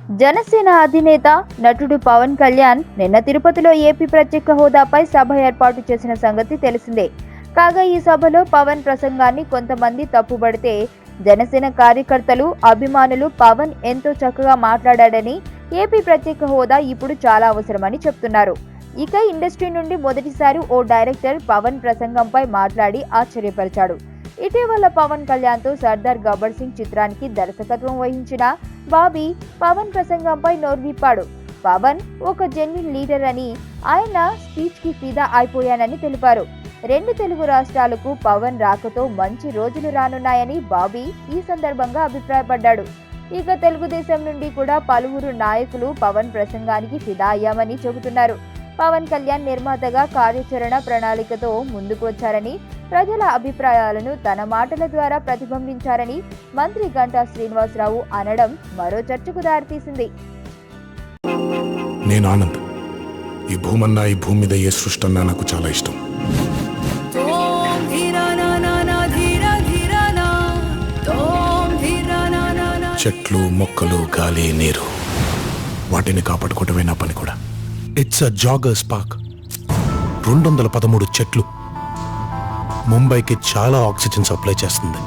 జనసేన అధినేత నటుడు పవన్ కళ్యాణ్ నిన్న తిరుపతిలో ఏపీ ప్రత్యేక హోదాపై సభ ఏర్పాటు చేసిన సంగతి తెలిసిందే. కాగా ఈ సభలో పవన్ ప్రసంగాన్ని కొంతమంది తప్పుబడితే జనసేన కార్యకర్తలు, అభిమానులు పవన్ ఎంతో చక్కగా మాట్లాడాడని, ఏపీ ప్రత్యేక హోదా ఇప్పుడు చాలా అవసరమని చెప్తున్నారు. ఇక ఇండస్ట్రీ నుండి మొదటిసారి ఓ డైరెక్టర్ పవన్ ప్రసంగంపై మాట్లాడి ఆశ్చర్యపరిచాడు. ఇటీవల పవన్ కళ్యాణ్తో సర్దార్ గబ్బర్ సింగ్ చిత్రానికి దర్శకత్వం వహించిన బాబీ పవన్ ప్రసంగంపై నోరువిప్పాడు. పవన్ ఒక జెన్యూన్ లీడర్ అని, ఆయన స్పీచ్ కి ఫిదా అయిపోయానని తెలిపారు. 2 తెలుగు రాష్ట్రాలకు పవన్ రాకతో మంచి రోజులు రానున్నాయని బాబీ ఈ సందర్భంగా అభిప్రాయపడ్డాడు. ఇక తెలుగుదేశం నుండి కూడా పలువురు నాయకులు పవన్ ప్రసంగానికి ఫిదా అయ్యామని చెబుతున్నారు. పవన్ కళ్యాణ్ నిర్మాతగా కార్యాచరణ ప్రణాళికతో ముందుకు వచ్చారని, ప్రజల అభిప్రాయాలను తన మాటల ద్వారా ప్రతిబింబించారని మంత్రి గంటా శ్రీనివాసరావు అనడం మరో చర్చకు దారితీసింది. నేను ఆనంద్. ఈ భూమన్నా, ఈ భూమి మీద ఏ సృష్టి అన్నా నాకు చాలా ఇష్టం. చెట్లు, మొక్కలు, గాలి, నీరు, వాటిని కాపాడుకోవటమే నా పని కూడా. It's a joggers park. 213 చెట్లు ముంబైకి చాలా ఆక్సిజన్ సప్లై చేస్తుంది.